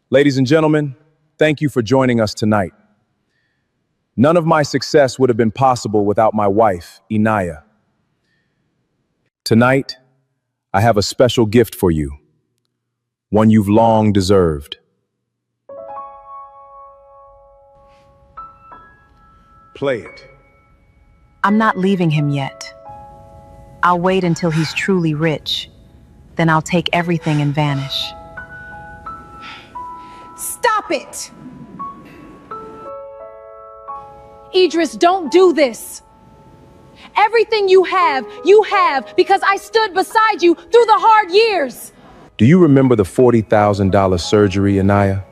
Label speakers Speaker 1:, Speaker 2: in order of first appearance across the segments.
Speaker 1: Ladies and gentlemen, thank you for joining us tonight. None of my success would have been possible without my wife, Inaya. Tonight, I have a special gift for you, one you've long deserved. Play it.
Speaker 2: I'm not leaving him yet. I'll wait until he's truly rich. Then I'll take everything and vanish.
Speaker 3: Stop it! Idris, don't do this. Everything you have because I stood beside you through the hard years.
Speaker 1: Do you remember the $40,000 surgery, Inaya?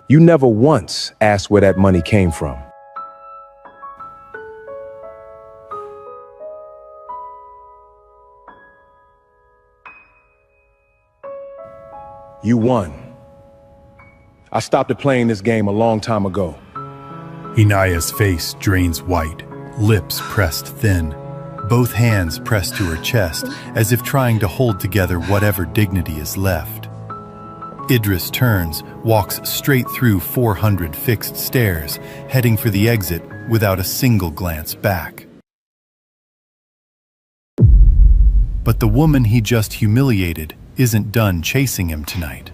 Speaker 1: You never once asked where that money came from. You won. I stopped playing this game a long time ago.
Speaker 4: Inaya's face drains white, lips pressed thin, both hands pressed to her chest, as if trying to hold together whatever dignity is left. Idris turns, walks straight through 400 fixed stairs, heading for the exit without a single glance back. But the woman he just humiliated isn't done chasing him tonight.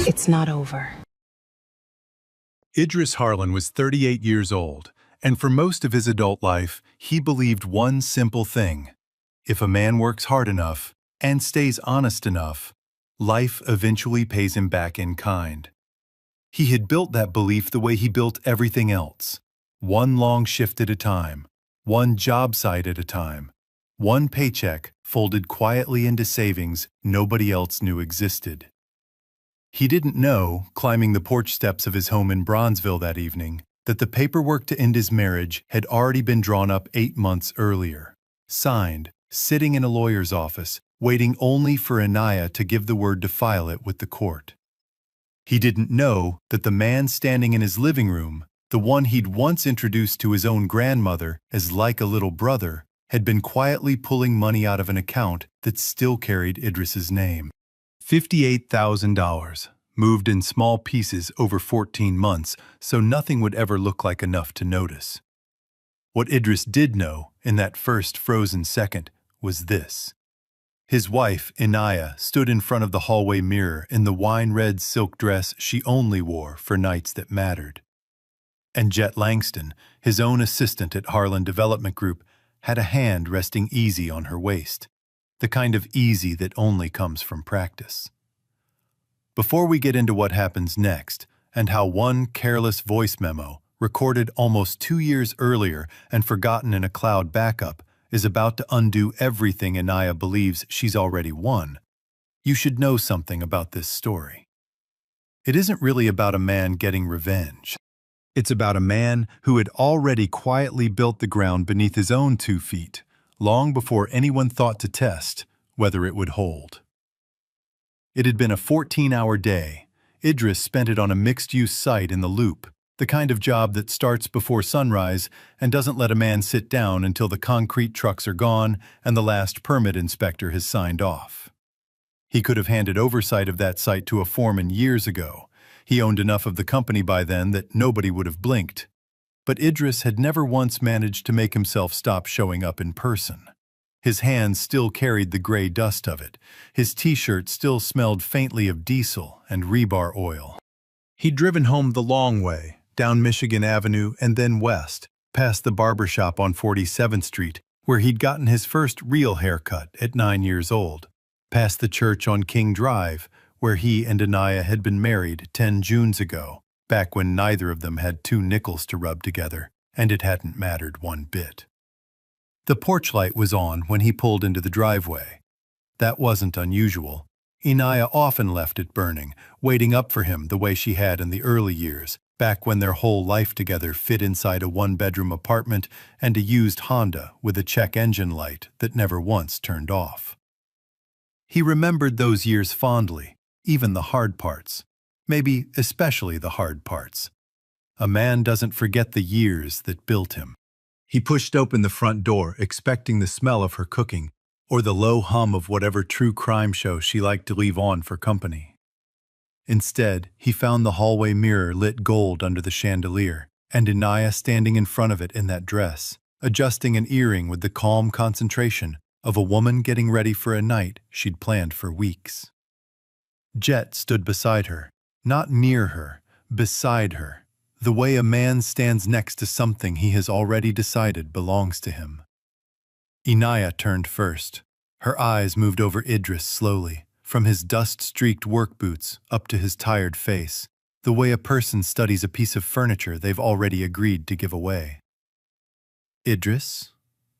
Speaker 2: It's not over.
Speaker 4: Idris Harlan was 38 years old, and for most of his adult life, he believed one simple thing. If a man works hard enough and stays honest enough, life eventually pays him back in kind. He had built that belief the way he built everything else, one long shift at a time, one job site at a time, one paycheck folded quietly into savings nobody else knew existed. He didn't know, climbing the porch steps of his home in Bronzeville that evening, that the paperwork to end his marriage had already been drawn up 8 months earlier, signed, sitting in a lawyer's office, waiting only for Inaya to give the word to file it with the court. He didn't know that the man standing in his living room, the one he'd once introduced to his own grandmother as like a little brother, had been quietly pulling money out of an account that still carried Idris's name. $58,000, moved in small pieces over 14 months, so nothing would ever look like enough to notice. What Idris did know in that first frozen second was this. His wife, Inaya, stood in front of the hallway mirror in the wine-red silk dress she only wore for nights that mattered. And Jet Langston, his own assistant at Harlan Development Group, had a hand resting easy on her waist, the kind of easy that only comes from practice. Before we get into what happens next, and how one careless voice memo, recorded almost 2 years earlier and forgotten in a cloud backup, is about to undo everything Inaya believes she's already won, you should know something about this story. It isn't really about a man getting revenge. It's about a man who had already quietly built the ground beneath his own 2 feet, long before anyone thought to test whether it would hold. It had been a 14-hour day. Idris spent it on a mixed-use site in the Loop, the kind of job that starts before sunrise and doesn't let a man sit down until the concrete trucks are gone and the last permit inspector has signed off. He could have handed oversight of that site to a foreman years ago. He owned enough of the company by then that nobody would have blinked. But Idris had never once managed to make himself stop showing up in person. His hands still carried the gray dust of it. His t-shirt still smelled faintly of diesel and rebar oil. He'd driven home the long way, down Michigan Avenue and then west, past the barber shop on 47th Street, where he'd gotten his first real haircut at 9 years old, past the church on King Drive, where he and Inaya had been married 10 Junes ago, back when neither of them had 2 nickels to rub together, and it hadn't mattered one bit. The porch light was on when he pulled into the driveway. That wasn't unusual. Inaya often left it burning, waiting up for him the way she had in the early years, back when their whole life together fit inside a 1-bedroom apartment and a used Honda with a check engine light that never once turned off. He remembered those years fondly, even the hard parts. Maybe especially the hard parts. A man doesn't forget the years that built him. He pushed open the front door, expecting the smell of her cooking, or the low hum of whatever true crime show she liked to leave on for company. Instead, he found the hallway mirror lit gold under the chandelier, and Inaya standing in front of it in that dress, adjusting an earring with the calm concentration of a woman getting ready for a night she'd planned for weeks. Jet stood beside her, not near her, beside her, the way a man stands next to something he has already decided belongs to him. Inaya turned first. Her eyes moved over Idris slowly, from his dust-streaked work boots up to his tired face, the way a person studies a piece of furniture they've already agreed to give away. Idris?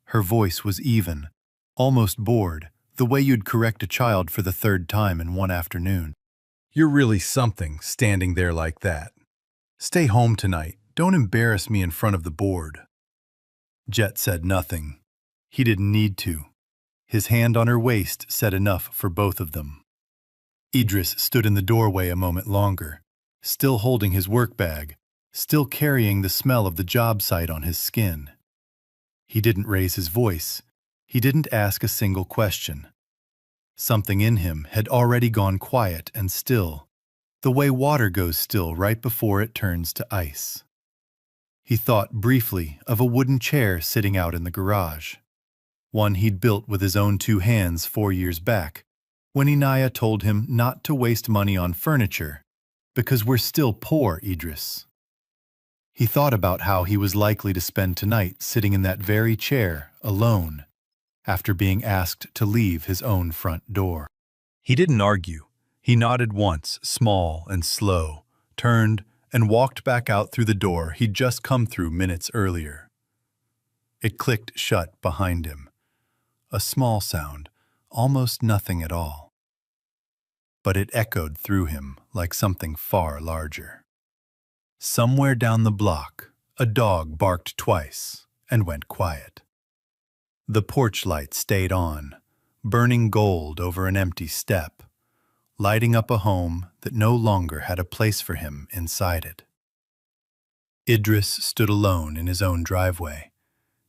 Speaker 4: Her voice was even, almost bored, the way you'd correct a child for the third time in one afternoon. You're really something, standing there like that. Stay home tonight. Don't embarrass me in front of the board. Jet said nothing. He didn't need to. His hand on her waist said enough for both of them. Idris stood in the doorway a moment longer, still holding his work bag, still carrying the smell of the job site on his skin. He didn't raise his voice. He didn't ask a single question. Something in him had already gone quiet and still, the way water goes still right before it turns to ice. He thought briefly of a wooden chair sitting out in the garage, one he'd built with his own 2 hands 4 years back, when Inaya told him not to waste money on furniture, because we're still poor, Idris. He thought about how he was likely to spend tonight sitting in that very chair, alone, after being asked to leave his own front door. He didn't argue. He nodded once, small and slow, turned, and walked back out through the door he'd just come through minutes earlier. It clicked shut behind him. A small sound, almost nothing at all. But it echoed through him like something far larger. Somewhere down the block, a dog barked twice and went quiet. The porch light stayed on, burning gold over an empty step, lighting up a home that no longer had a place for him inside it. Idris stood alone in his own driveway,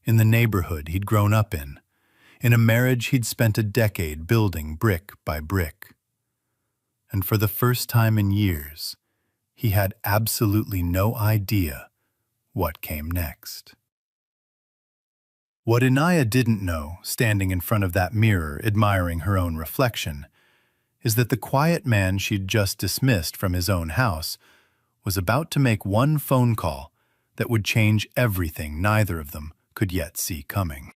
Speaker 4: in the neighborhood he'd grown up in a marriage he'd spent a decade building brick by brick. And for the first time in years, he had absolutely no idea what came next. What Inaya didn't know, standing in front of that mirror admiring her own reflection, is that the quiet man she'd just dismissed from his own house was about to make one phone call that would change everything neither of them could yet see coming.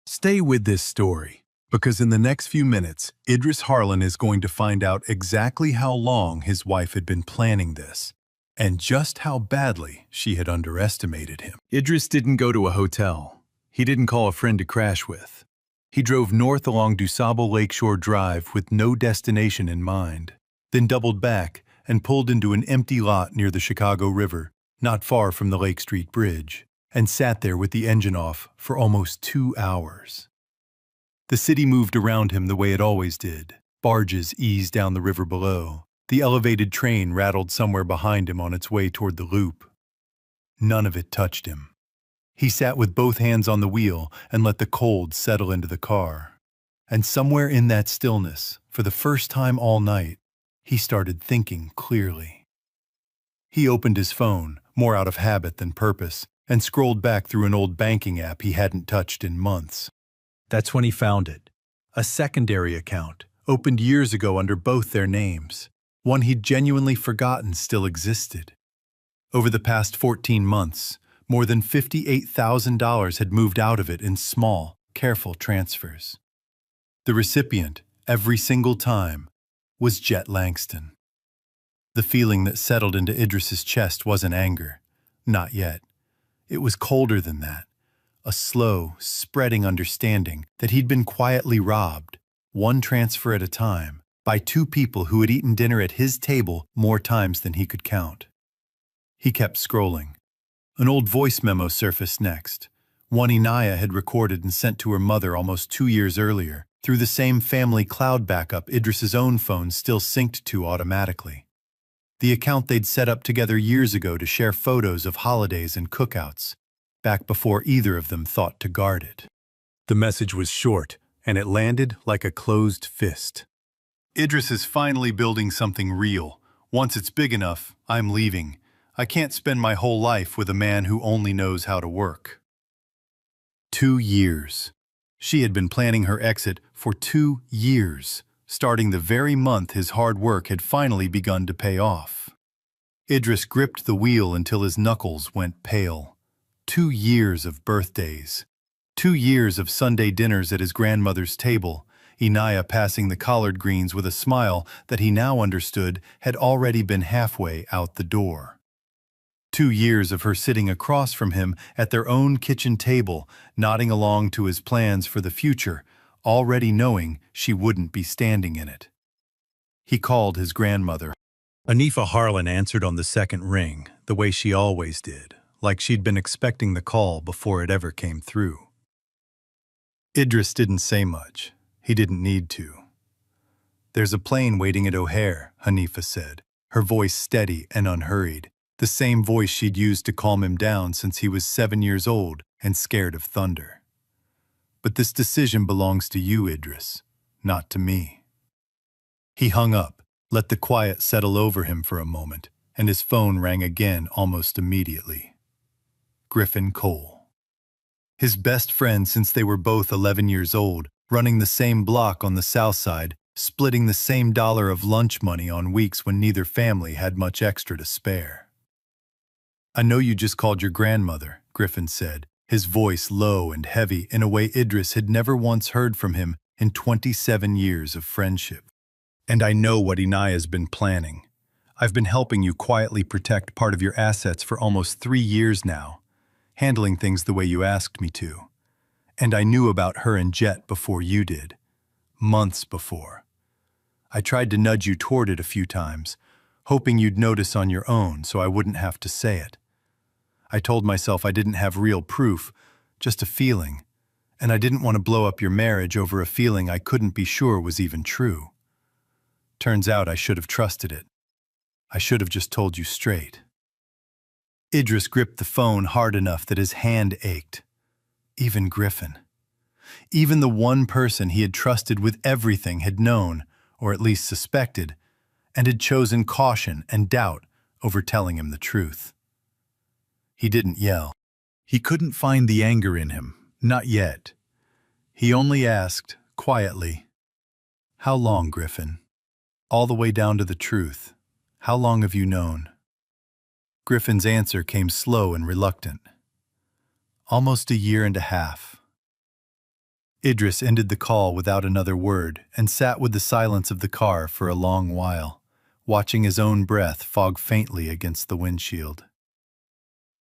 Speaker 4: Stay with this story, because in the next few minutes, Idris Harlan is going to find out exactly how long his wife had been planning this, and just how badly she had underestimated him. Idris didn't go to a hotel. He didn't call a friend to crash with. He drove north along DuSable Lakeshore Drive with no destination in mind, then doubled back and pulled into an empty lot near the Chicago River, not far from the Lake Street Bridge, and sat there with the engine off for almost 2 hours. The city moved around him the way it always did. Barges eased down the river below. The elevated train rattled somewhere behind him on its way toward the loop. None of it touched him. He sat with both hands on the wheel and let the cold settle into the car. And somewhere in that stillness, for the first time all night, he started thinking clearly. He opened his phone, more out of habit than purpose, and scrolled back through an old banking app he hadn't touched in months. That's when he found it. A secondary account, opened years ago under both their names. One he'd genuinely forgotten still existed. Over the past 14 months, more than $58,000 had moved out of it in small, careful transfers. The recipient, every single time, was Jet Langston. The feeling that settled into Idris's chest wasn't anger. Not yet. It was colder than that. A slow, spreading understanding that he'd been quietly robbed, one transfer at a time, by 2 people who had eaten dinner at his table more times than he could count. He kept scrolling. An old voice memo surfaced next, one Inaya had recorded and sent to her mother almost 2 years earlier, through the same family cloud backup Idris's own phone still synced to automatically. The account they'd set up together years ago to share photos of holidays and cookouts, back before either of them thought to guard it. The message was short and it landed like a closed fist. Idris is finally building something real. Once it's big enough, I'm leaving. I can't spend my whole life with a man who only knows how to work. 2 years. She had been planning her exit for 2 years, starting the very month his hard work had finally begun to pay off. Idris gripped the wheel until his knuckles went pale. 2 years of birthdays. 2 years of Sunday dinners at his grandmother's table, Inaya passing the collard greens with a smile that he now understood had already been halfway out the door. 2 years of her sitting across from him at their own kitchen table, nodding along to his plans for the future, already knowing she wouldn't be standing in it. He called his grandmother. Hanifa Harlan answered on the second ring, the way she always did, like she'd been expecting the call before it ever came through. Idris didn't say much. He didn't need to. "There's a plane waiting at O'Hare," Hanifa said, her voice steady and unhurried, the same voice she'd used to calm him down since he was 7 years old and scared of thunder. "But this decision belongs to you, Idris, not to me." He hung up, let the quiet settle over him for a moment, and his phone rang again almost immediately. Griffin Cole. His best friend since they were both 11 years old, running the same block on the south side, splitting the same dollar of lunch money on weeks when neither family had much extra to spare. "I know you just called your grandmother," Griffin said, his voice low and heavy in a way Idris had never once heard from him in 27 years of friendship. "And I know what Inaya's been planning. I've been helping you quietly protect part of your assets for almost 3 years now, handling things the way you asked me to. And I knew about her and Jet before you did. Months before. I tried to nudge you toward it a few times, hoping you'd notice on your own so I wouldn't have to say it. I told myself I didn't have real proof, just a feeling, and I didn't want to blow up your marriage over a feeling I couldn't be sure was even true. Turns out I should have trusted it. I should have just told you straight." Idris gripped the phone hard enough that his hand ached. Even Griffin. Even the one person he had trusted with everything had known, or at least suspected, and had chosen caution and doubt over telling him the truth. He didn't yell. He couldn't find the anger in him, not yet. He only asked, quietly, "How long, Griffin? All the way down to the truth. How long have you known?" Griffin's answer came slow and reluctant. "Almost 1.5 years." Idris ended the call without another word and sat with the silence of the car for a long while, watching his own breath fog faintly against the windshield.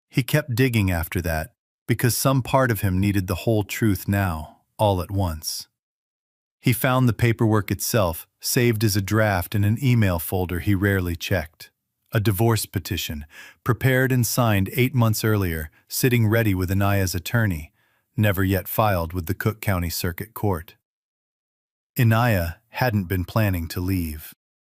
Speaker 4: He kept digging after that, because some part of him needed the whole truth now, all at once. He found the paperwork itself, saved as a draft in an email folder he rarely checked. A divorce petition, prepared and signed 8 months earlier, sitting ready with Inaya's attorney, never yet filed with the Cook County Circuit Court. Inaya hadn't been planning to leave.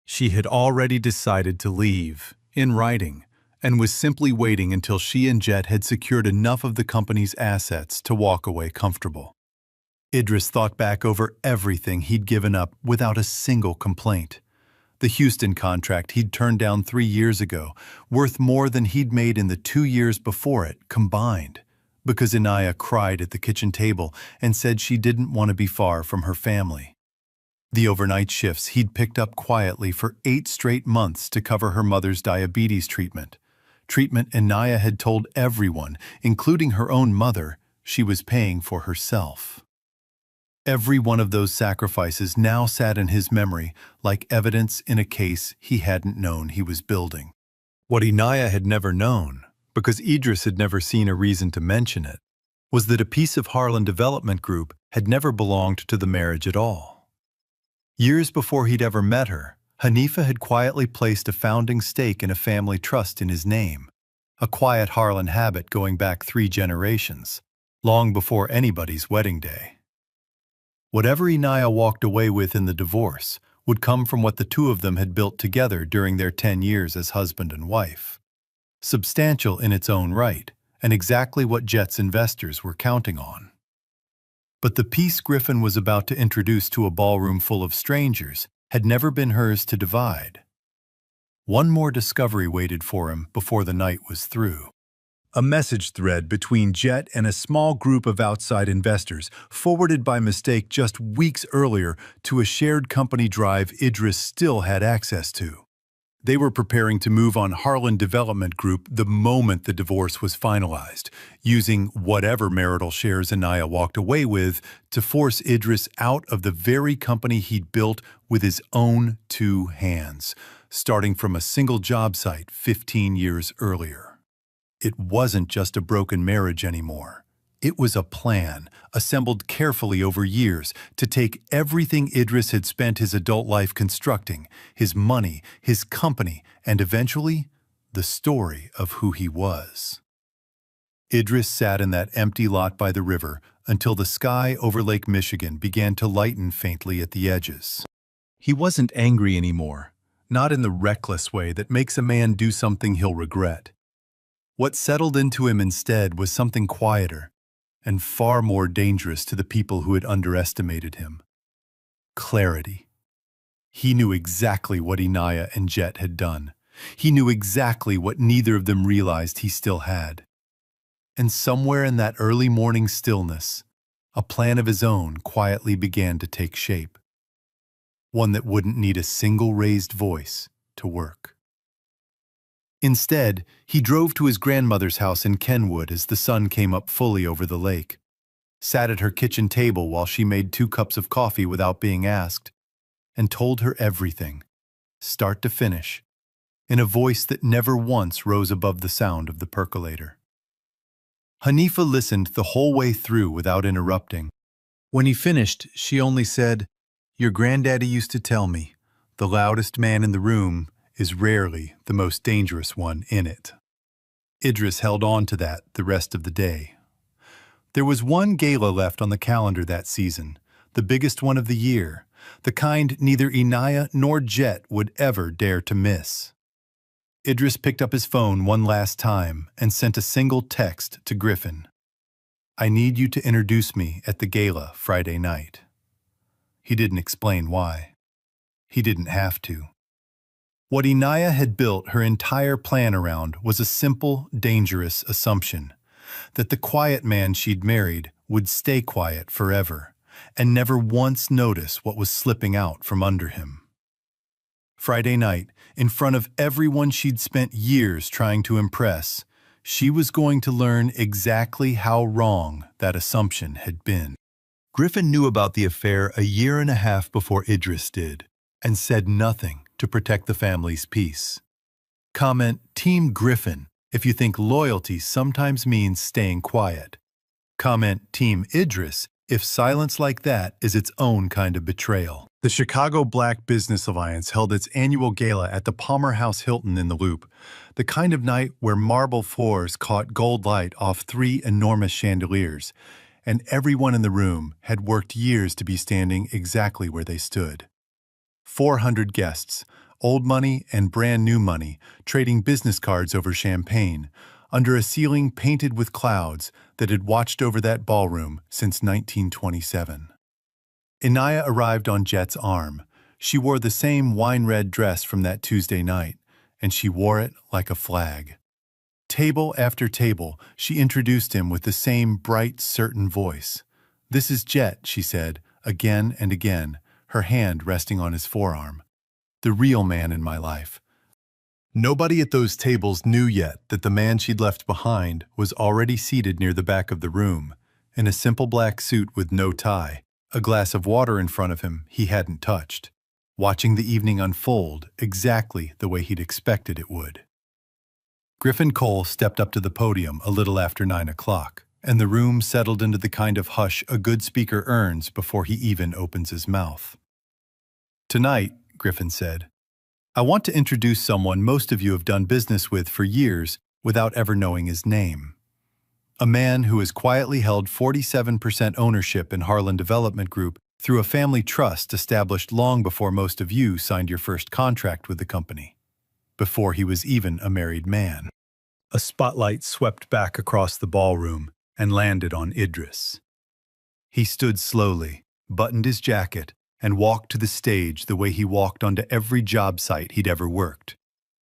Speaker 4: She had already decided to leave, in writing, and was simply waiting until she and Jet had secured enough of the company's assets to walk away comfortable. Idris thought back over everything he'd given up without a single complaint. The Houston contract he'd turned down 3 years ago, worth more than he'd made in the 2 years before it combined, because Inaya cried at the kitchen table and said she didn't want to be far from her family. The overnight shifts he'd picked up quietly for 8 straight months to cover her mother's diabetes treatment. Treatment Inaya had told everyone, including her own mother, she was paying for herself. Every one of those sacrifices now sat in his memory like evidence in a case he hadn't known he was building. What Inaya had never known, because Idris had never seen a reason to mention it, was that a piece of Harlan Development Group had never belonged to the marriage at all. Years before he'd ever met her, Hanifa had quietly placed a founding stake in a family trust in his name, a quiet Harlan habit going back 3 generations, long before anybody's wedding day. Whatever Inaya walked away with in the divorce would come from what the two of them had built together during their 10 years as husband and wife. Substantial in its own right, and exactly what Jet's investors were counting on. But the peace Griffin was about to introduce to a ballroom full of strangers had never been hers to divide. One more discovery waited for him before the night was through. A message thread between Jet and a small group of outside investors, forwarded by mistake just weeks earlier to a shared company drive Idris still had access to. They were preparing to move on Harlan Development Group the moment the divorce was finalized, using whatever marital shares Anaya walked away with to force Idris out of the very company he'd built with his own two hands, starting from a single job site 15 years earlier. It wasn't just a broken marriage anymore. It was a plan, assembled carefully over years, to take everything Idris had spent his adult life constructing, his money, his company, and eventually, the story of who he was. Idris sat in that empty lot by the river until the sky over Lake Michigan began to lighten faintly at the edges. He wasn't angry anymore, not in the reckless way that makes a man do something he'll regret. What settled into him instead was something quieter, and far more dangerous to the people who had underestimated him. Clarity. He knew exactly what Inaya and Jet had done. He knew exactly what neither of them realized he still had. And somewhere in that early morning stillness, a plan of his own quietly began to take shape. One that wouldn't need a single raised voice to work. Instead, he drove to his grandmother's house in Kenwood as the sun came up fully over the lake, sat at her kitchen table while she made 2 cups of coffee without being asked, and told her everything, start to finish, in a voice that never once rose above the sound of the percolator. Hanifa listened the whole way through without interrupting. When he finished, she only said, "Your granddaddy used to tell me, the loudest man in the room is rarely the most dangerous one in it." Idris held on to that the rest of the day. There was one gala left on the calendar that season, the biggest one of the year, the kind neither Inaya nor Jet would ever dare to miss. Idris picked up his phone one last time and sent a single text to Griffin. "I need you to introduce me at the gala Friday night." He didn't explain why. He didn't have to. What Inaya had built her entire plan around was a simple, dangerous assumption that the quiet man she'd married would stay quiet forever and never once notice what was slipping out from under him. Friday night, in front of everyone she'd spent years trying to impress, she was going to learn exactly how wrong that assumption had been. Griffin knew about the affair a year and a half before Idris did, and said nothing to protect the family's peace. Comment Team Griffin if you think loyalty sometimes means staying quiet. Comment Team Idris if silence like that is its own kind of betrayal. The Chicago Black Business Alliance held its annual gala at the Palmer House Hilton in the Loop, the kind of night where marble floors caught gold light off 3 enormous chandeliers, and everyone in the room had worked years to be standing exactly where they stood. 400 guests, old money and brand new money, trading business cards over champagne, under a ceiling painted with clouds that had watched over that ballroom since 1927. Inaya arrived on Jet's arm. She wore the same wine-red dress from that Tuesday night, and she wore it like a flag. Table after table, she introduced him with the same bright, certain voice. "This is Jet," she said, again and again, her hand resting on his forearm. "The real man in my life." Nobody at those tables knew yet that the man she'd left behind was already seated near the back of the room, in a simple black suit with no tie, a glass of water in front of him he hadn't touched, watching the evening unfold exactly the way he'd expected it would. Griffin Cole stepped up to the podium a little after 9 o'clock, and the room settled into the kind of hush a good speaker earns before he even opens his mouth. "Tonight," Griffin said, "I want to introduce someone most of you have done business with for years without ever knowing his name. A man who has quietly held 47% ownership in Harlan Development Group through a family trust established long before most of you signed your first contract with the company, before he was even a married man." A spotlight swept back across the ballroom and landed on Idris. He stood slowly, buttoned his jacket, and walked to the stage the way he walked onto every job site he'd ever worked.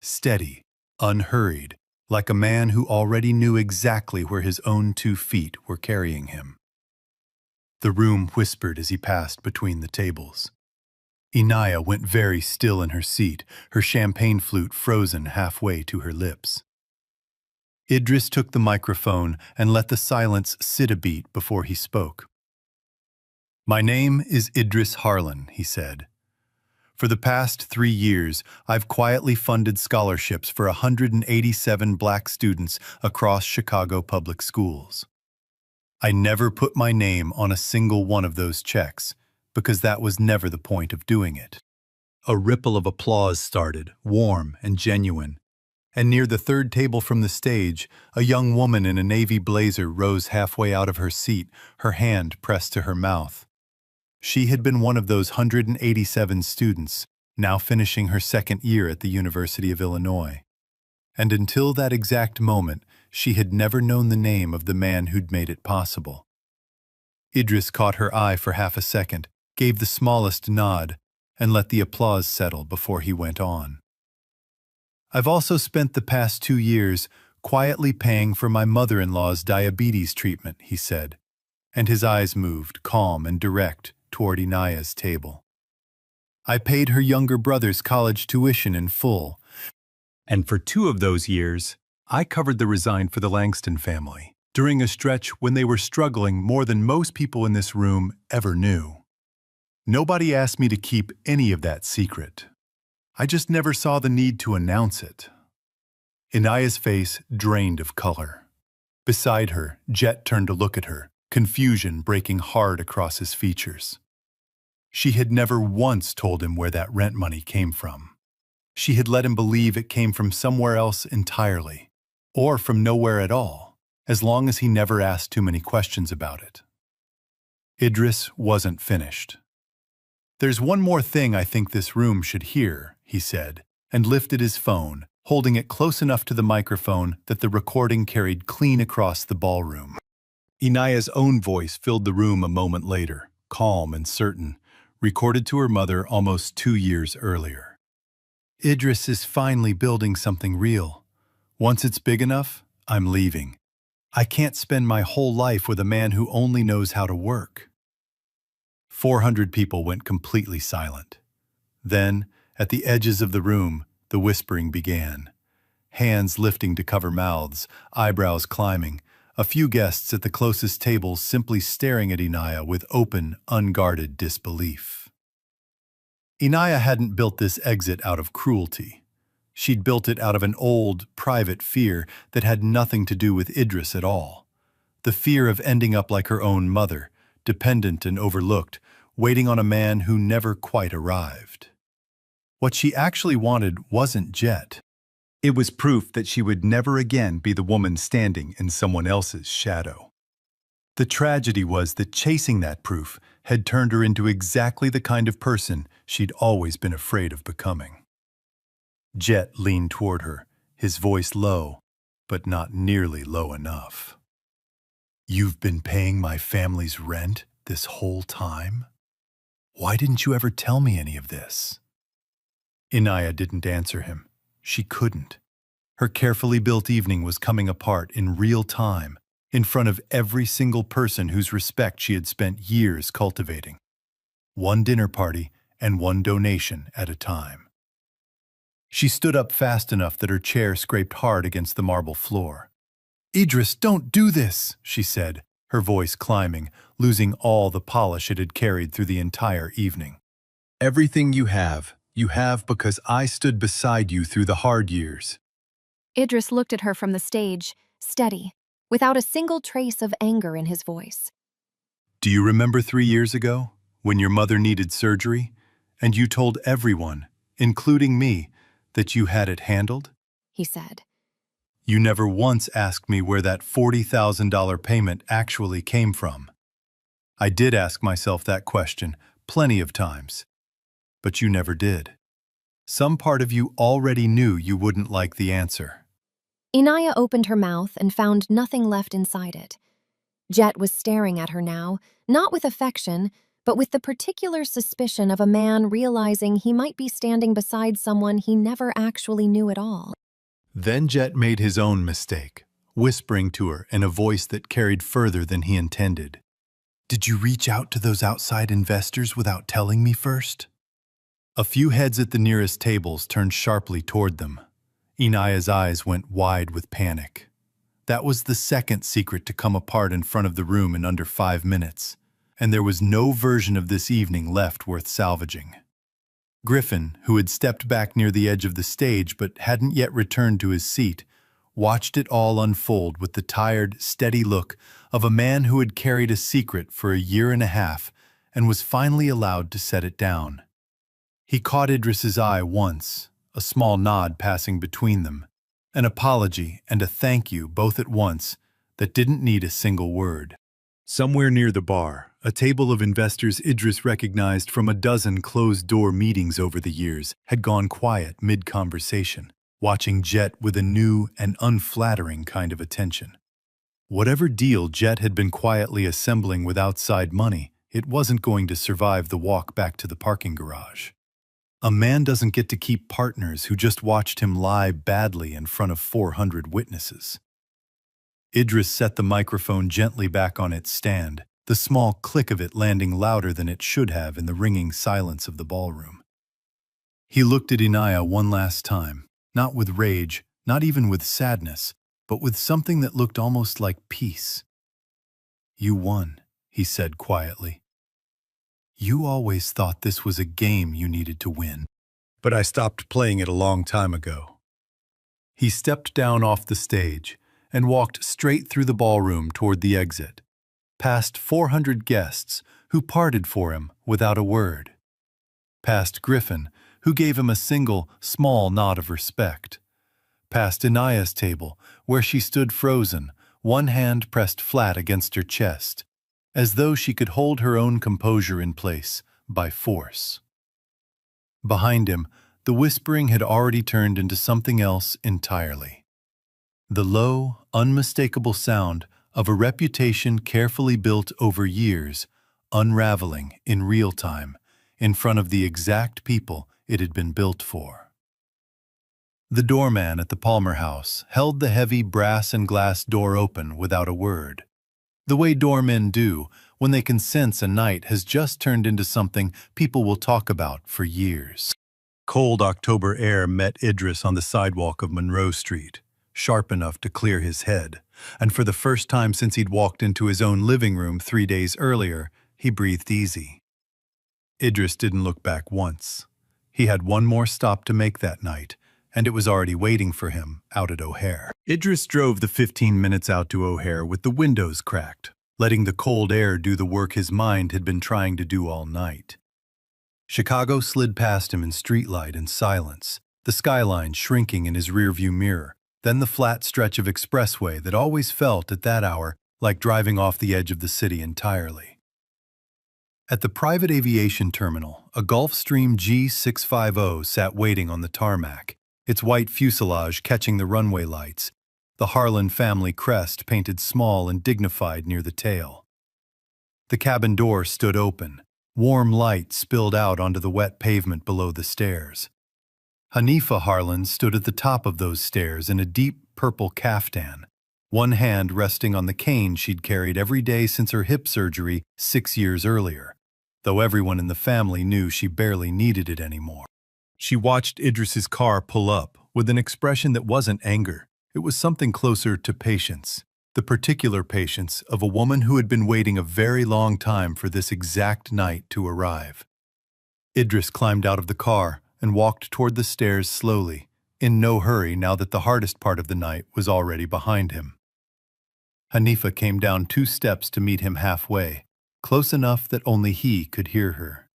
Speaker 4: Steady, unhurried, like a man who already knew exactly where his own 2 feet were carrying him. The room whispered as he passed between the tables. Inaya went very still in her seat, her champagne flute frozen halfway to her lips. Idris took the microphone and let the silence sit a beat before he spoke. "My name is Idris Harlan," he said. "For the past 3 years, I've quietly funded scholarships for 187 black students across Chicago public schools. I never put my name on a single one of those checks, because that was never the point of doing it." A ripple of applause started, warm and genuine, and near the third table from the stage, a young woman in a navy blazer rose halfway out of her seat, her hand pressed to her mouth. She had been one of those 187 students, now finishing her 2nd year at the University of Illinois. And until that exact moment, she had never known the name of the man who'd made it possible. Idris caught her eye for half a second, gave the smallest nod, and let the applause settle before he went on. "I've also spent the past 2 years quietly paying for my mother-in-law's diabetes treatment," he said, and his eyes moved, calm and direct, toward Inaya's table. "I paid her younger brother's college tuition in full, and for 2 of those years, I covered the resign for the Langston family, during a stretch when they were struggling more than most people in this room ever knew. Nobody asked me to keep any of that secret. I just never saw the need to announce it." Inaya's face drained of color. Beside her, Jet turned to look at her, confusion breaking hard across his features. She had never once told him where that rent money came from. She had let him believe it came from somewhere else entirely, or from nowhere at all, as long as he never asked too many questions about it. Idris wasn't finished. "There's one more thing I think this room should hear," he said, and lifted his phone, holding it close enough to the microphone that the recording carried clean across the ballroom. Inaya's own voice filled the room a moment later, calm and certain, recorded to her mother almost 2 years earlier. "Idris is finally building something real. Once it's big enough, I'm leaving. I can't spend my whole life with a man who only knows how to work." 400 people went completely silent. Then, at the edges of the room, the whispering began. Hands lifting to cover mouths, eyebrows climbing, a few guests at the closest tables simply staring at Inaya with open, unguarded disbelief. Inaya hadn't built this exit out of cruelty. She'd built it out of an old, private fear that had nothing to do with Idris at all. The fear of ending up like her own mother, dependent and overlooked, waiting on a man who never quite arrived. What she actually wanted wasn't Jet. It was proof that she would never again be the woman standing in someone else's shadow. The tragedy was that chasing that proof had turned her into exactly the kind of person she'd always been afraid of becoming. Jet leaned toward her, his voice low, but not nearly low enough. "You've been paying my family's rent this whole time? Why didn't you ever tell me any of this?" Inaya didn't answer him. She couldn't. Her carefully built evening was coming apart in real time, in front of every single person whose respect she had spent years cultivating. One dinner party and one donation at a time. She stood up fast enough that her chair scraped hard against the marble floor. "Idris, don't do this," she said, her voice climbing, losing all the polish it had carried through the entire evening. "Everything you have because I stood beside you through the hard years."
Speaker 5: Idris looked at her from the stage, steady, without a single trace of anger in his voice.
Speaker 4: "Do you remember 3 years ago, when your mother needed surgery, and you told everyone, including me, that you had it handled?"
Speaker 5: He said.
Speaker 4: "You never once asked me where that $40,000 payment actually came from. I did ask myself that question plenty of times, but you never did. Some part of you already knew you wouldn't like the answer."
Speaker 5: Inaya opened her mouth and found nothing left inside it. Jet was staring at her now, not with affection, but with the particular suspicion of a man realizing he might be standing beside someone he never actually knew at all.
Speaker 4: Then Jet made his own mistake, whispering to her in a voice that carried further than he intended. "Did you reach out to those outside investors without telling me first?" A few heads at the nearest tables turned sharply toward them. Inaya's eyes went wide with panic. That was the second secret to come apart in front of the room in under 5 minutes, and there was no version of this evening left worth salvaging. Griffin, who had stepped back near the edge of the stage but hadn't yet returned to his seat, watched it all unfold with the tired, steady look of a man who had carried a secret for a year and a half and was finally allowed to set it down. He caught Idris's eye once, a small nod passing between them, an apology and a thank you both at once that didn't need a single word. Somewhere near the bar, a table of investors Idris recognized from a dozen closed-door meetings over the years had gone quiet mid-conversation, watching Jet with a new and unflattering kind of attention. Whatever deal Jet had been quietly assembling with outside money, it wasn't going to survive the walk back to the parking garage. A man doesn't get to keep partners who just watched him lie badly in front of 400 witnesses. Idris set the microphone gently back on its stand, the small click of it landing louder than it should have in the ringing silence of the ballroom. He looked at Inaya one last time, not with rage, not even with sadness, but with something that looked almost like peace. "You won," he said quietly. "You always thought this was a game you needed to win, but I stopped playing it a long time ago." He stepped down off the stage and walked straight through the ballroom toward the exit, past 400 guests who parted for him without a word, past Griffin, who gave him a single, small nod of respect, past Inaya's table, where she stood frozen, one hand pressed flat against her chest, as though she could hold her own composure in place by force. Behind him, the whispering had already turned into something else entirely. The low, unmistakable sound of a reputation carefully built over years, unraveling in real time in front of the exact people it had been built for. The doorman at the Palmer house held the heavy brass and glass door open without a word, the way doormen do when they can sense a night has just turned into something people will talk about for years. Cold October air met Idris on the sidewalk of Monroe Street, sharp enough to clear his head, and for the first time since he'd walked into his own living room 3 days earlier, he breathed easy. Idris didn't look back once. He had one more stop to make that night, and it was already waiting for him out at O'Hare. Idris drove the 15 minutes out to O'Hare with the windows cracked, letting the cold air do the work his mind had been trying to do all night. Chicago slid past him in streetlight and silence, the skyline shrinking in his rearview mirror, then the flat stretch of expressway that always felt at that hour like driving off the edge of the city entirely. At the private aviation terminal, a Gulfstream G650 sat waiting on the tarmac, its white fuselage catching the runway lights, the Harlan family crest painted small and dignified near the tail. The cabin door stood open. Warm light spilled out onto the wet pavement below the stairs. Hanifa Harlan stood at the top of those stairs in a deep purple caftan, one hand resting on the cane she'd carried every day since her hip surgery 6 years earlier, though everyone in the family knew she barely needed it anymore. She watched Idris's car pull up with an expression that wasn't anger. It was something closer to patience, the particular patience of a woman who had been waiting a very long time for this exact night to arrive. Idris climbed out of the car and walked toward the stairs slowly, in no hurry now that the hardest part of the night was already behind him. Hanifa came down 2 steps to meet him halfway, close enough that only he could hear her.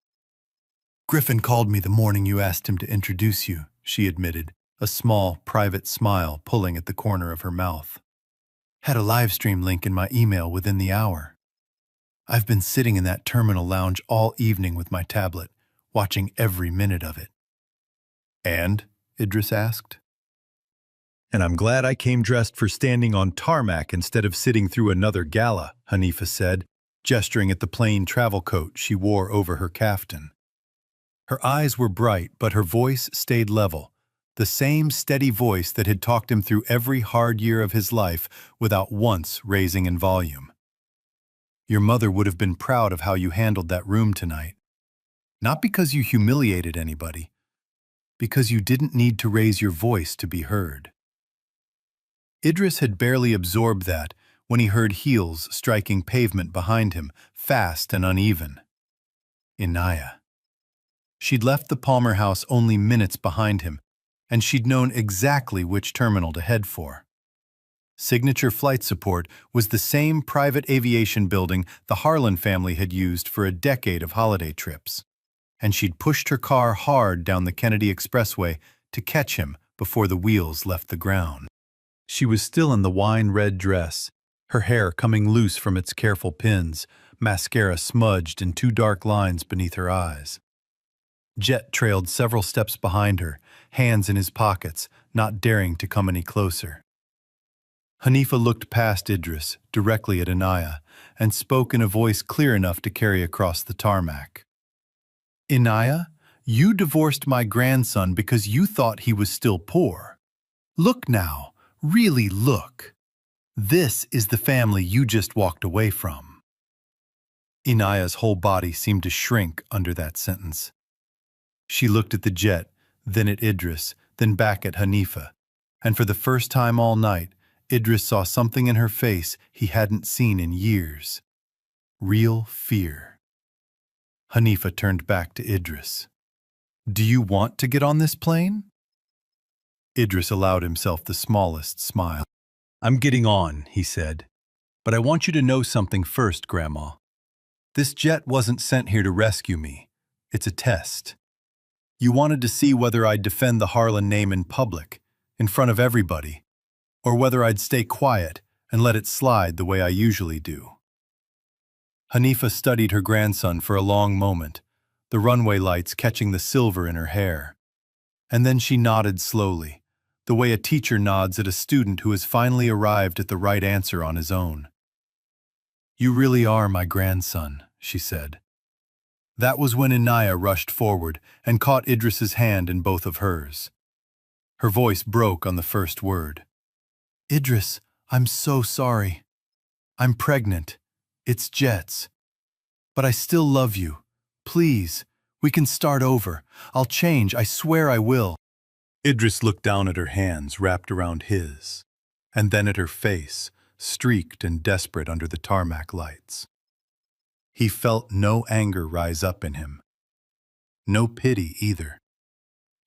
Speaker 4: "Griffin called me the morning you asked him to introduce you," she admitted, a small, private smile pulling at the corner of her mouth. "Had a live stream link in my email within the hour. I've been sitting in that terminal lounge all evening with my tablet, watching every minute of it." "And?" Idris asked. And I'm glad I came dressed for standing on tarmac instead of sitting through another gala, Hanifa said, gesturing at the plain travel coat she wore over her kaftan. Her eyes were bright, but her voice stayed level, the same steady voice that had talked him through every hard year of his life without once raising in volume. Your mother would have been proud of how you handled that room tonight. Not because you humiliated anybody, because you didn't need to raise your voice to be heard. Idris had barely absorbed that when he heard heels striking pavement behind him, fast and uneven. Inaya. She'd left the Palmer house only minutes behind him, and she'd known exactly which terminal to head for. Signature Flight Support was the same private aviation building the Harlan family had used for a decade of holiday trips, and she'd pushed her car hard down the Kennedy Expressway to catch him before the wheels left the ground. She was still in the wine-red dress, her hair coming loose from its careful pins, mascara smudged in 2 dark lines beneath her eyes. Jet trailed several steps behind her, hands in his pockets, not daring to come any closer. Hanifa looked past Idris, directly at Inaya, and spoke in a voice clear enough to carry across the tarmac. Inaya, you divorced my grandson because you thought he was still poor. Look now, really look. This is the family you just walked away from. Inaya's whole body seemed to shrink under that sentence. She looked at the jet, then at Idris, then back at Hanifa, and for the first time all night, Idris saw something in her face he hadn't seen in years. Real fear. Hanifa turned back to Idris. Do you want to get on this plane? Idris allowed himself the smallest smile. I'm getting on, he said. But I want you to know something first, Grandma. This jet wasn't sent here to rescue me. It's a test. You wanted to see whether I'd defend the Harlan name in public, in front of everybody, or whether I'd stay quiet and let it slide the way I usually do. Hanifa studied her grandson for a long moment, the runway lights catching the silver in her hair. And then she nodded slowly, the way a teacher nods at a student who has finally arrived at the right answer on his own. You really are my grandson, she said. That was when Inaya rushed forward and caught Idris's hand in both of hers. Her voice broke on the first word. Idris, I'm so sorry. I'm pregnant. It's Jet's. But I still love you. Please, we can start over. I'll change, I swear I will. Idris looked down at her hands wrapped around his, and then at her face, streaked and desperate under the tarmac lights. He felt no anger rise up in him. No pity either.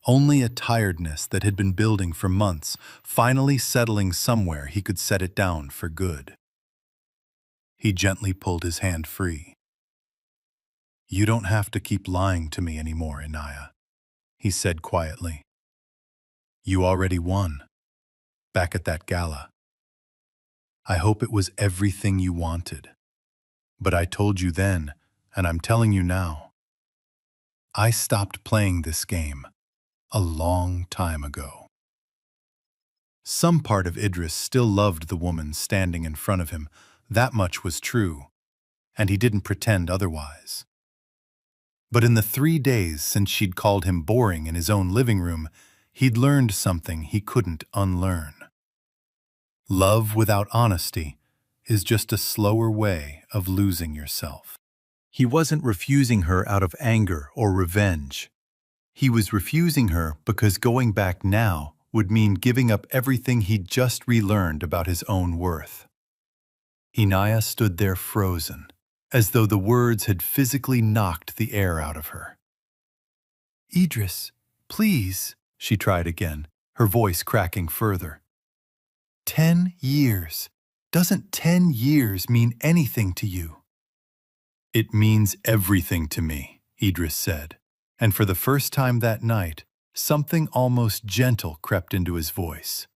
Speaker 4: Only a tiredness that had been building for months, finally settling somewhere he could set it down for good. He gently pulled his hand free. You don't have to keep lying to me anymore, Inaya, he said quietly. You already won, back at that gala. I hope it was everything you wanted. But I told you then, and I'm telling you now. I stopped playing this game a long time ago. Some part of Idris still loved the woman standing in front of him. That much was true, and he didn't pretend otherwise. But in the 3 days since she'd called him boring in his own living room, he'd learned something he couldn't unlearn. Love without honesty is just a slower way of losing yourself. He wasn't refusing her out of anger or revenge. He was refusing her because going back now would mean giving up everything he'd just relearned about his own worth. Inaya stood there frozen, as though the words had physically knocked the air out of her. Idris, please, she tried again, her voice cracking further. 10 years. Doesn't 10 years mean anything to you? It means everything to me, Idris said, and for the first time that night, something almost gentle crept into his voice.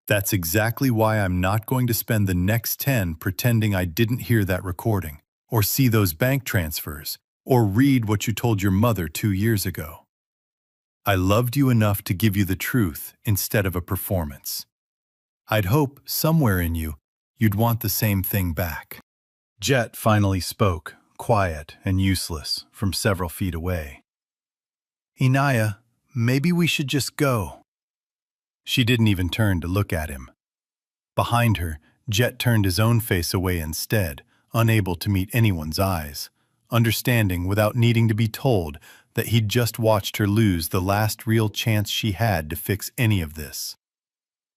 Speaker 4: That's exactly why I'm not going to spend the next 10 pretending I didn't hear that recording, or see those bank transfers, or read what you told your mother 2 years ago. I loved you enough to give you the truth instead of a performance. I'd hope, somewhere in you, you'd want the same thing back. Jet finally spoke, quiet and useless, from several feet away. Inaya, maybe we should just go. She didn't even turn to look at him. Behind her, Jet turned his own face away instead, unable to meet anyone's eyes, understanding without needing to be told that he'd just watched her lose the last real chance she had to fix any of this,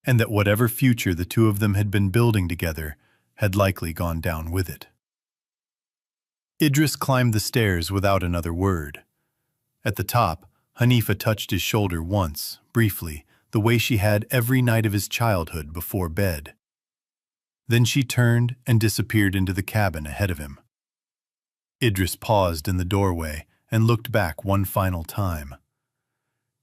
Speaker 4: and that whatever future the two of them had been building together had likely gone down with it. Idris climbed the stairs without another word. At the top, Hanifa touched his shoulder once, briefly, the way she had every night of his childhood before bed. Then she turned and disappeared into the cabin ahead of him. Idris paused in the doorway and looked back one final time.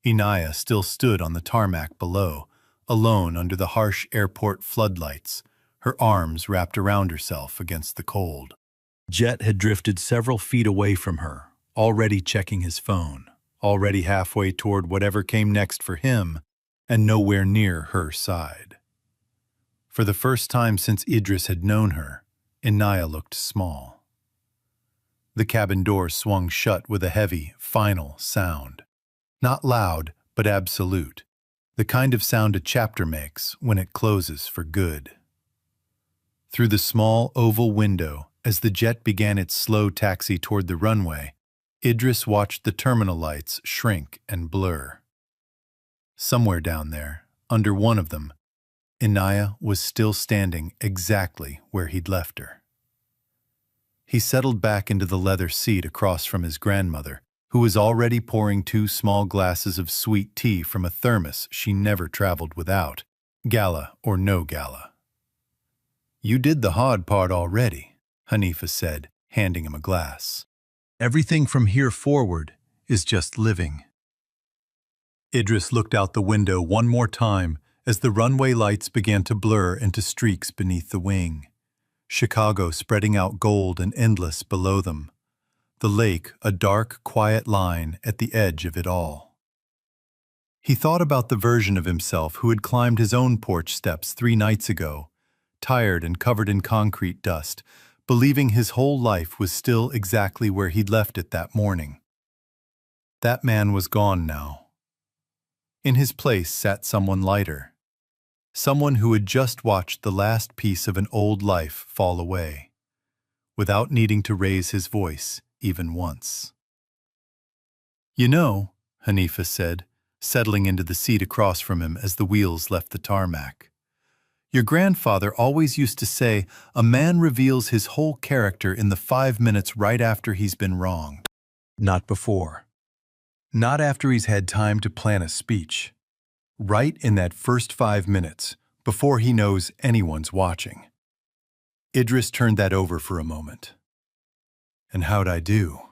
Speaker 4: Inaya still stood on the tarmac below, alone under the harsh airport floodlights, her arms wrapped around herself against the cold. Jet had drifted several feet away from her, already checking his phone, already halfway toward whatever came next for him, and nowhere near her side. For the first time since Idris had known her, Inaya looked small. The cabin door swung shut with a heavy, final sound. Not loud, but absolute, the kind of sound a chapter makes when it closes for good. Through the small oval window, as the jet began its slow taxi toward the runway, Idris watched the terminal lights shrink and blur. Somewhere down there, under one of them, Inaya was still standing exactly where he'd left her. He settled back into the leather seat across from his grandmother, who was already pouring 2 small glasses of sweet tea from a thermos she never traveled without, gala or no gala. "You did the hard part already," Hanifa said, handing him a glass. "Everything from here forward is just living." Idris looked out the window one more time as the runway lights began to blur into streaks beneath the wing. Chicago spreading out gold and endless below them. The lake a dark, quiet line at the edge of it all. He thought about the version of himself who had climbed his own porch steps 3 nights ago, tired and covered in concrete dust, believing his whole life was still exactly where he'd left it that morning. That man was gone now. In his place sat someone lighter. Someone who had just watched the last piece of an old life fall away, without needing to raise his voice even once. "You know," Hanifa said, settling into the seat across from him as the wheels left the tarmac, "your grandfather always used to say a man reveals his whole character in the 5 minutes right after he's been wronged. Not before. Not after he's had time to plan a speech. Right in that first 5 minutes, before he knows anyone's watching." Idris turned that over for a moment. "And how'd I do?"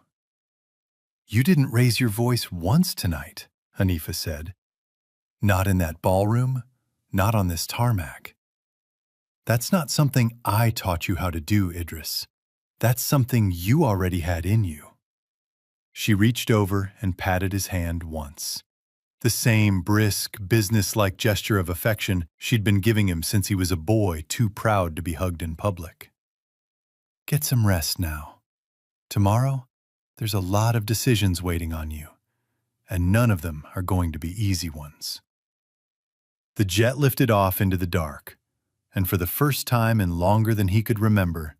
Speaker 4: "You didn't raise your voice once tonight," Hanifa said. "Not in that ballroom, not on this tarmac. That's not something I taught you how to do, Idris. That's something you already had in you." She reached over and patted his hand once. The same brisk, business-like gesture of affection she'd been giving him since he was a boy too proud to be hugged in public. "Get some rest now. Tomorrow, there's a lot of decisions waiting on you, and none of them are going to be easy ones." The jet lifted off into the dark, and for the first time in longer than he could remember,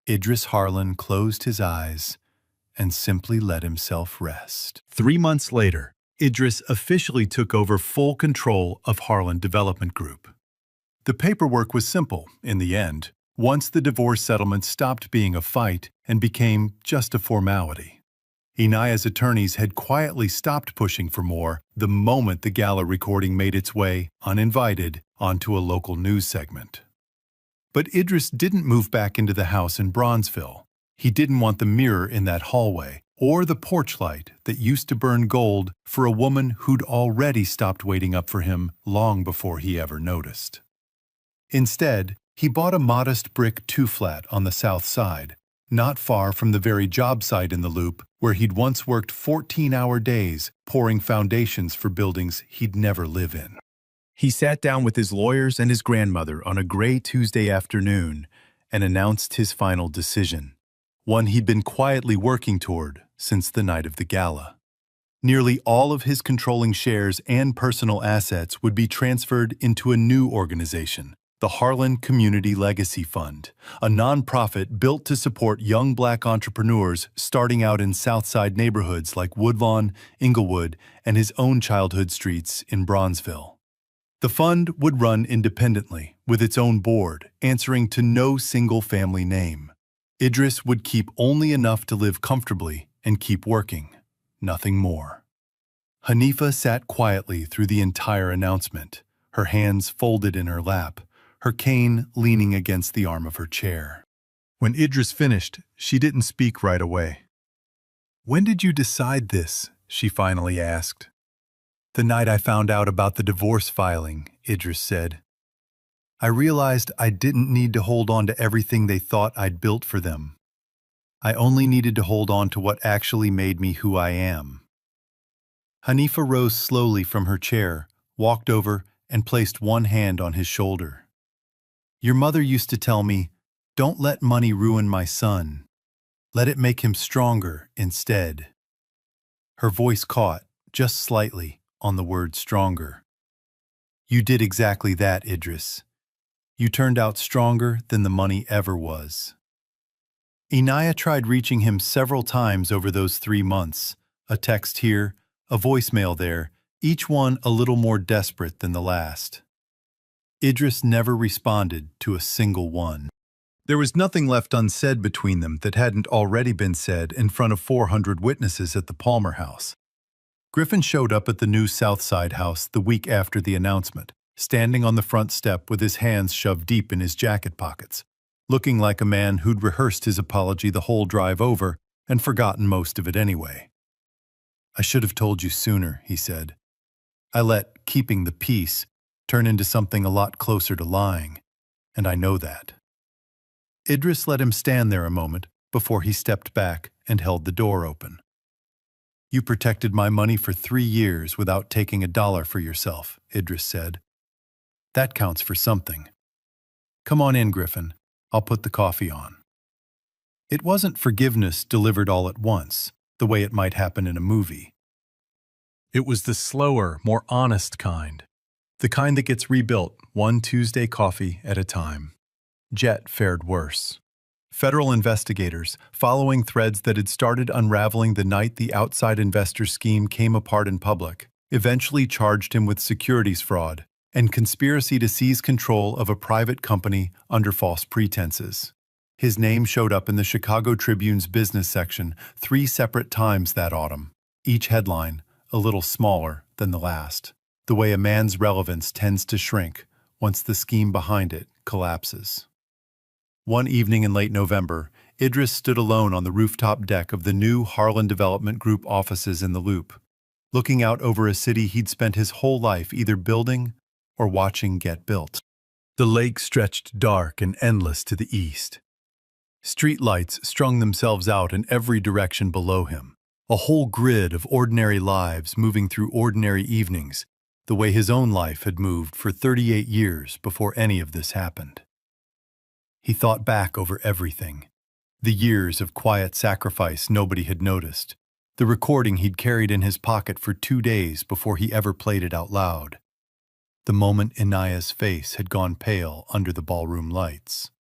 Speaker 4: Idris Harlan closed his eyes and simply let himself rest. 3 months later, Idris officially took over full control of Harlan Development Group. The paperwork was simple, in the end, once the divorce settlement stopped being a fight and became just a formality. Inaya's attorneys had quietly stopped pushing for more the moment the gala recording made its way, uninvited, onto a local news segment. But Idris didn't move back into the house in Bronzeville. He didn't want the mirror in that hallway, or the porch light that used to burn gold for a woman who'd already stopped waiting up for him long before he ever noticed. Instead, he bought a modest brick 2-flat on the south side, not far from the very job site in the Loop where he'd once worked 14-hour days pouring foundations for buildings he'd never live in. He sat down with his lawyers and his grandmother on a gray Tuesday afternoon and announced his final decision, one he'd been quietly working toward since the night of the gala. Nearly all of his controlling shares and personal assets would be transferred into a new organization, the Harlan Community Legacy Fund, a nonprofit built to support young Black entrepreneurs starting out in Southside neighborhoods like Woodlawn, Inglewood, and his own childhood streets in Bronzeville. The fund would run independently, with its own board, answering to no single family name. Idris would keep only enough to live comfortably and keep working, nothing more. Hanifa sat quietly through the entire announcement, her hands folded in her lap, her cane leaning against the arm of her chair. When Idris finished, she didn't speak right away. "When did you decide this?" she finally asked. "The night I found out about the divorce filing," Idris said. "I realized I didn't need to hold on to everything they thought I'd built for them. I only needed to hold on to what actually made me who I am." Hanifa rose slowly from her chair, walked over, and placed one hand on his shoulder. "Your mother used to tell me, 'Don't let money ruin my son. Let it make him stronger instead.'" Her voice caught, just slightly, on the word stronger. "You did exactly that, Idris. You turned out stronger than the money ever was." Inaya tried reaching him several times over those 3 months, a text here, a voicemail there, each one a little more desperate than the last. Idris never responded to a single one. There was nothing left unsaid between them that hadn't already been said in front of 400 witnesses at the Palmer house. Griffin showed up at the new Southside house the week after the announcement, standing on the front step with his hands shoved deep in his jacket pockets, looking like a man who'd rehearsed his apology the whole drive over and forgotten most of it anyway. "I should have told you sooner," he said. "I let keeping the peace turn into something a lot closer to lying, and I know that." Idris let him stand there a moment before he stepped back and held the door open. "You protected my money for 3 years without taking a dollar for yourself," Idris said. "That counts for something. Come on in, Griffin. I'll put the coffee on." It wasn't forgiveness delivered all at once, the way it might happen in a movie. It was the slower, more honest kind. The kind that gets rebuilt one Tuesday coffee at a time. Jet fared worse. Federal investigators, following threads that had started unraveling the night the outside investor scheme came apart in public, eventually charged him with securities fraud and conspiracy to seize control of a private company under false pretenses. His name showed up in the Chicago Tribune's business section 3 separate times that autumn, each headline a little smaller than the last, the way a man's relevance tends to shrink once the scheme behind it collapses. One evening in late November, Idris stood alone on the rooftop deck of the new Harlan Development Group offices in the Loop, looking out over a city he'd spent his whole life either building or watching get built. The lake stretched dark and endless to the east. Streetlights strung themselves out in every direction below him, a whole grid of ordinary lives moving through ordinary evenings, the way his own life had moved for 38 years before any of this happened. He thought back over everything. The years of quiet sacrifice nobody had noticed. The recording he'd carried in his pocket for 2 days before he ever played it out loud. The moment Inaya's face had gone pale under the ballroom lights.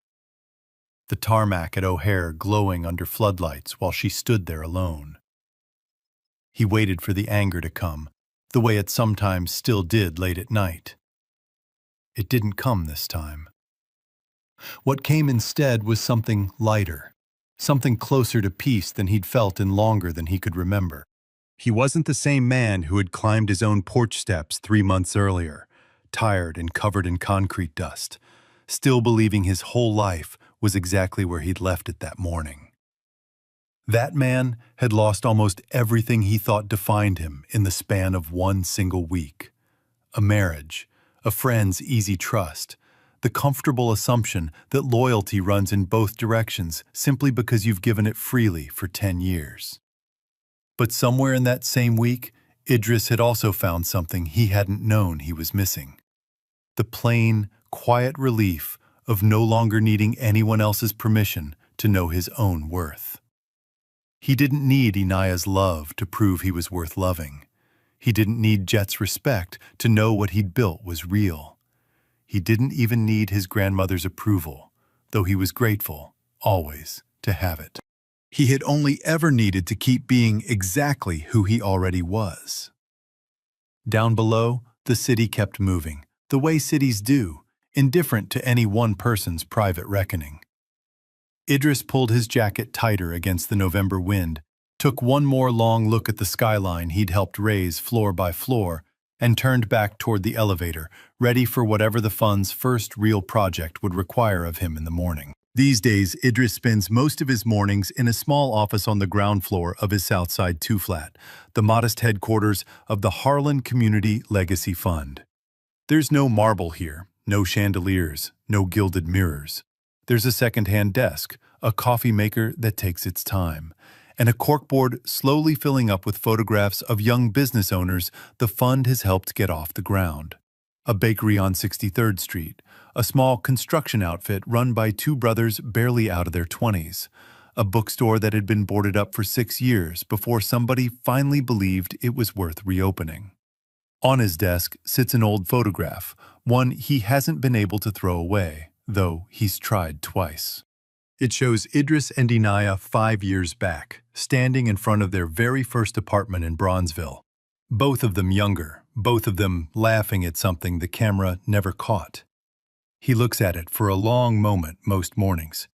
Speaker 4: The tarmac at O'Hare glowing under floodlights while she stood there alone. He waited for the anger to come, the way it sometimes still did late at night. It didn't come this time. What came instead was something lighter, something closer to peace than he'd felt in longer than he could remember. He wasn't the same man who had climbed his own porch steps 3 months earlier, tired and covered in concrete dust, still believing his whole life was exactly where he'd left it that morning. That man had lost almost everything he thought defined him in the span of one single week. A marriage, a friend's easy trust, the comfortable assumption that loyalty runs in both directions simply because you've given it freely for 10 years. But somewhere in that same week, Idris had also found something he hadn't known he was missing. The plain, quiet relief of no longer needing anyone else's permission to know his own worth. He didn't need Inaya's love to prove he was worth loving. He didn't need Jet's respect to know what he'd built was real. He didn't even need his grandmother's approval, though he was grateful, always, to have it. He had only ever needed to keep being exactly who he already was. Down below, the city kept moving, the way cities do, indifferent to any one person's private reckoning. Idris pulled his jacket tighter against the November wind, took one more long look at the skyline he'd helped raise floor by floor, and turned back toward the elevator, ready for whatever the fund's first real project would require of him in the morning. These days, Idris spends most of his mornings in a small office on the ground floor of his Southside 2-flat, the modest headquarters of the Harlan Community Legacy Fund. There's no marble here, no chandeliers, no gilded mirrors. There's a second-hand desk, a coffee maker that takes its time, and a corkboard slowly filling up with photographs of young business owners the fund has helped get off the ground. A bakery on 63rd Street, a small construction outfit run by two brothers barely out of their 20s, a bookstore that had been boarded up for 6 years before somebody finally believed it was worth reopening. On his desk sits an old photograph, one he hasn't been able to throw away, though he's tried twice. It shows Idris and Inaya 5 years back, standing in front of their very first apartment in Bronzeville. Both of them younger, both of them laughing at something the camera never caught. He looks at it for a long moment most mornings.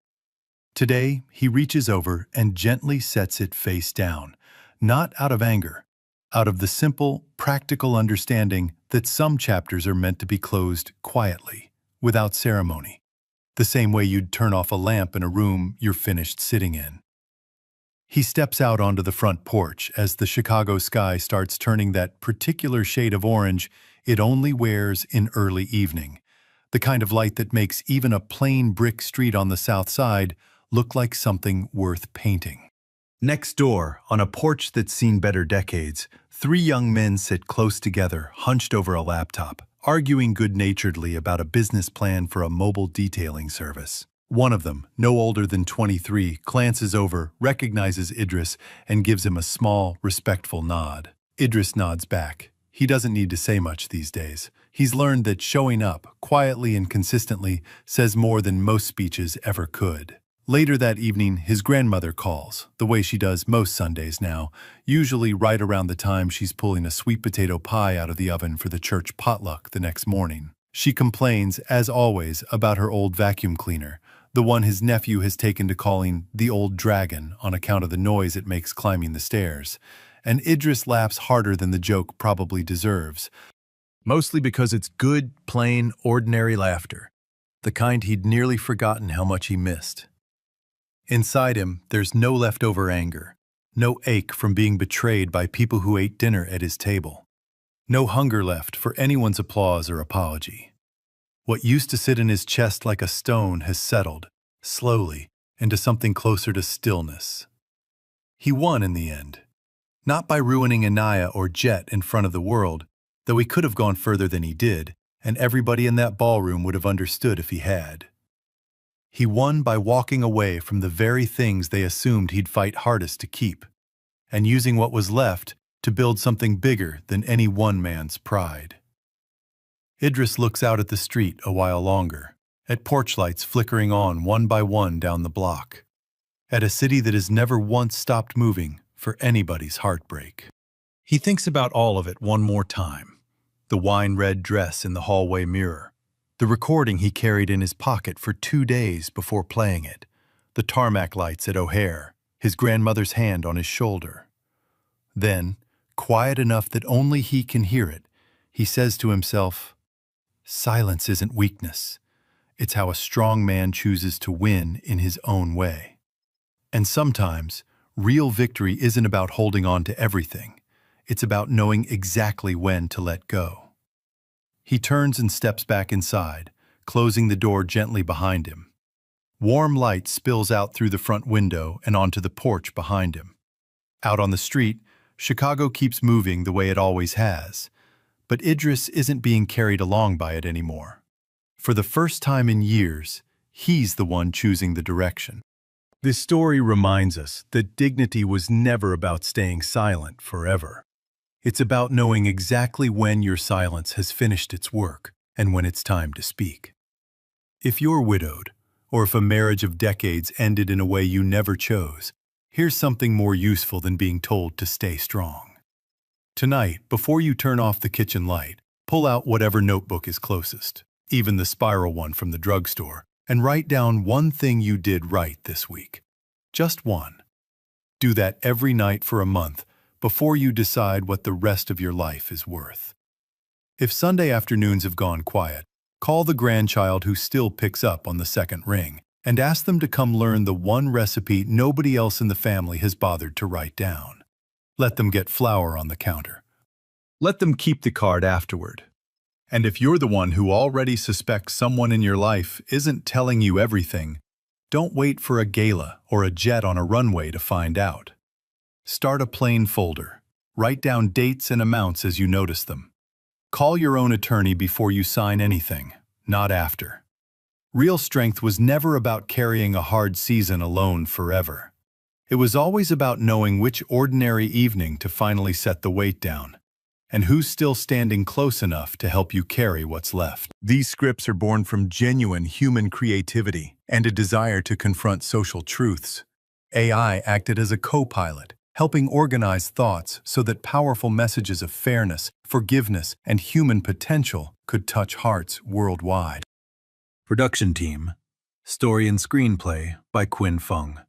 Speaker 4: Today, he reaches over and gently sets it face down, not out of anger, out of the simple, practical understanding that some chapters are meant to be closed quietly, without ceremony, the same way you'd turn off a lamp in a room you're finished sitting in. He steps out onto the front porch as the Chicago sky starts turning that particular shade of orange it only wears in early evening, the kind of light that makes even a plain brick street on the south side look like something worth painting. Next door, on a porch that's seen better decades, 3 young men sit close together, hunched over a laptop, arguing good-naturedly about a business plan for a mobile detailing service. One of them, no older than 23, glances over, recognizes Idris, and gives him a small, respectful nod. Idris nods back. He doesn't need to say much these days. He's learned that showing up, quietly and consistently, says more than most speeches ever could. Later that evening, his grandmother calls, the way she does most Sundays now, usually right around the time she's pulling a sweet potato pie out of the oven for the church potluck the next morning. She complains, as always, about her old vacuum cleaner, the one his nephew has taken to calling the old dragon on account of the noise it makes climbing the stairs, and Idris laughs harder than the joke probably deserves, mostly because it's good, plain, ordinary laughter, the kind he'd nearly forgotten how much he missed. Inside him, there's no leftover anger, no ache from being betrayed by people who ate dinner at his table, no hunger left for anyone's applause or apology. What used to sit in his chest like a stone has settled, slowly, into something closer to stillness. He won in the end. Not by ruining Inaya or Jet in front of the world, though he could have gone further than he did, and everybody in that ballroom would have understood if he had. He won by walking away from the very things they assumed he'd fight hardest to keep, and using what was left to build something bigger than any one man's pride. Idris looks out at the street a while longer, at porch lights flickering on one by one down the block, at a city that has never once stopped moving for anybody's heartbreak. He thinks about all of it one more time. The wine-red dress in the hallway mirror, the recording he carried in his pocket for 2 days before playing it, the tarmac lights at O'Hare, his grandmother's hand on his shoulder. Then, quiet enough that only he can hear it, he says to himself, "Silence isn't weakness. It's how a strong man chooses to win in his own way." And sometimes, real victory isn't about holding on to everything. It's about knowing exactly when to let go. He turns and steps back inside, closing the door gently behind him. Warm light spills out through the front window and onto the porch behind him. Out on the street, Chicago keeps moving the way it always has, but Idris isn't being carried along by it anymore. For the first time in years, he's the one choosing the direction. This story reminds us that dignity was never about staying silent forever. It's about knowing exactly when your silence has finished its work and when it's time to speak. If you're widowed, or if a marriage of decades ended in a way you never chose, here's something more useful than being told to stay strong. Tonight, before you turn off the kitchen light, pull out whatever notebook is closest, even the spiral one from the drugstore, and write down one thing you did right this week. Just one. Do that every night for a month before you decide what the rest of your life is worth. If Sunday afternoons have gone quiet, call the grandchild who still picks up on the second ring and ask them to come learn the one recipe nobody else in the family has bothered to write down. Let them get flour on the counter. Let them keep the card afterward. And if you're the one who already suspects someone in your life isn't telling you everything, don't wait for a gala or a jet on a runway to find out. Start a plain folder. Write down dates and amounts as you notice them. Call your own attorney before you sign anything, not after. Real strength was never about carrying a hard season alone forever. It was always about knowing which ordinary evening to finally set the weight down, and who's still standing close enough to help you carry what's left. These scripts are born from genuine human creativity and a desire to confront social truths. AI acted as a co-pilot, helping organize thoughts so that powerful messages of fairness, forgiveness, and human potential could touch hearts worldwide. Production team: Story and Screenplay by Quinn Fung.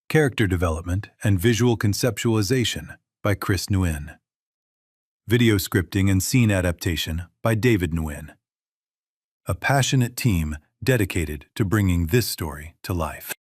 Speaker 4: Character Development and Visual Conceptualization by Chris Nguyen. Video scripting and scene adaptation by David Nguyen. A passionate team dedicated to bringing this story to life.